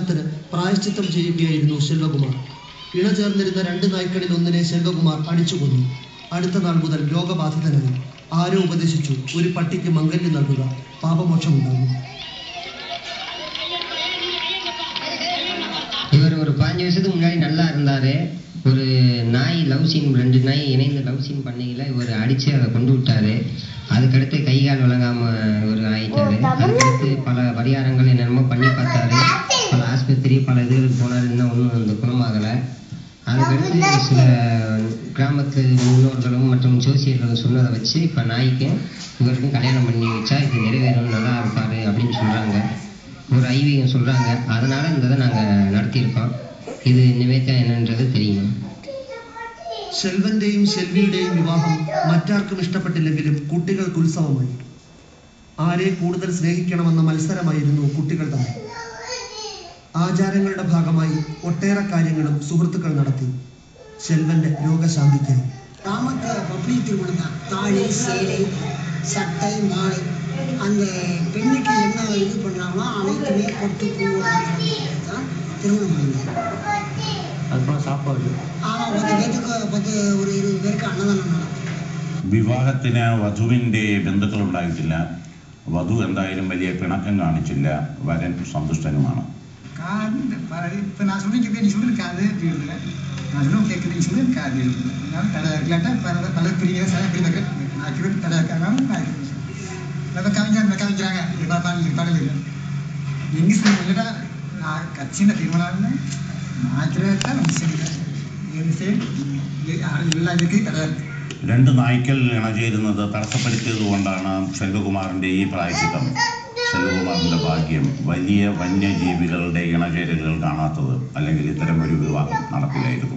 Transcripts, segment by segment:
വിവാഹത്തിന് പ്രായശ്ചിത്തം ചെയ്യുകയായിരുന്നു സെൽവകുമാർ. ഇണചേർന്നിരുന്ന 2 നായ്ക്കളിൽ ഒന്നിനെ സെൽവകുമാർ അടിച്ചുകൊന്നു. അടുത്ത നാൾ മുതൽ രോഗബാധിതനായി. ആരോ ഉപദേശിച്ചു, ഒരു പട്ടിക്ക് മംഗല്യം നൽകുക, പാപമോക്ഷമുണ്ടാകും. இவர் ஒரு 5 வருஷத்துக்கு முன்னாடி நல்லா இருந்தாரு. ஒரு நாய் லவ் சீன், 2 நாய் இணைந்து லவ் சீன் பண்ணையில இவர் அடிச்சு அதை கொண்டு விட்டாரு. அதுக்கடுத்து கை கால் விளங்காம ஒரு ஆயிட்டாரு. அதுக்கடுத்து பல பரிகாரங்கள் என்னென்னமோ பண்ணி பார்த்தாரு. பல ஆஸ்பத்திரி பல இதுகளுக்கு போனாரு. இன்னும் ஒன்றும் அந்த குணமாகலை. அதுக்கடுத்து சில கிராமத்து முன்னோர்களும் மற்றும் ஜோசியர்களும் சொன்னதை வச்சு இப்போ நாய்க்கு இவருக்கும் கல்யாணம் பண்ணி வச்சா இது நிறைவேறும், நல்லா இருப்பாரு அப்படின்னு சொல்கிறாங்க. ஒரு ஐவீகம் சொல்கிறாங்க. அதனால் இந்த இதை நாங்கள் நடத்தியிருக்கோம். ഇത് നിവേദ്യം എന്നത് തെളിയുന്നു. സെൽവന്റെയും സെൽവിയുടെയും വിവാഹം മറ്റാർക്കും ഇഷ്ടപ്പെട്ടില്ലെങ്കിലും കുട്ടികൾക്ക് ഉത്സവമായി. ആരെ കൂടുതൽ സ്നേഹിക്കണമെന്ന മത്സരമായിരുന്നു കുട്ടികൾ തമ്മിൽ. ആചാരങ്ങളുടെ ഭാഗമായി ഒട്ടേറെ കാര്യങ്ങളും സുഹൃത്തുക്കൾ നടത്തി. സെൽവന്റെ രോഗശാന്തിക്കായി கிராமத்தை பப்ளிக்கு கொடுத்தான். தாலி, சேலை, சட்டை, மாலை, அந்த பெண்ணுக்கு என்ன இது பண்ணுறாங்களோ அனைத்துமே பொட்டு பூ தான் திருமணம் பண்ணாங்க. அதுக்கப்புறம் சாப்பாடு 10 பேருக்கு ഒരു 20 പേർക്ക് അന്നദാനം നടത്തി. വിവാഹത്തിന് വധുവിൻ്റെ ബന്ധുക്കളുണ്ടായിട്ടില്ല. വധു എന്തായാലും വലിയ പിണക്കം കാണിച്ചില്ല. വരൻ സന്തുഷ്ടനുമാണ്. இப்போ நான் சொல்லிக்கிறேன், நீ சொல்லியிருக்காது இல்லை, நான் சொல்லுவோம் கேட்குறது, நீ சொல்லியிருக்காது இல்லை, தடை இல்லாட்டா பல பிரிங்க சில பிரிங்க நான் தடை இருக்காங்க. நம்ம காமிக்கிறாங்க பாடல் எங்கே சொல்லிட்டா நான் கட்சியில் தீர்மானம் மாத்திரத்தான் நம்ம செய்யலாம். എല്ലാ ഇതൊക്കെ തട 2 നായ്ക്കൾ ഇണചേരുന്നത് തടസ്സപ്പെടുത്തിയത് കൊണ്ടാണ് സെൽവകുമാറിൻ്റെ ഈ പ്രായശ്ചിത്തം. സെൽവകുമാറിൻ്റെ ഭാഗ്യം വലിയ വന്യജീവികളുടെ ഇണചേരലുകൾ കാണാത്തത്, അല്ലെങ്കിൽ ഇത്തരം ഒരു വിവാഹം നടപ്പിലായിരുന്നു.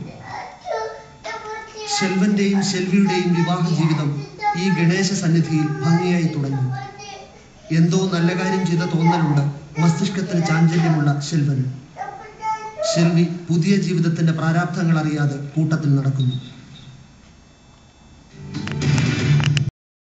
സെൽവന്റെയും സെൽവിയുടെയും വിവാഹ ജീവിതം ഈ ഗണേശ സന്നിധിയിൽ ഭംഗിയായി തുടങ്ങി. എന്തോ നല്ല കാര്യം ചെയ്ത തോന്നലുണ്ട് മസ്തിഷ്കത്തിന് ചാഞ്ചല്യമുള്ള സെൽവന്. സെൽവി പുതിയ ജീവിതത്തിന്റെ പ്രാരാബ്ധങ്ങൾ അറിയാതെ കൂട്ടത്തിൽ നടക്കുന്നു.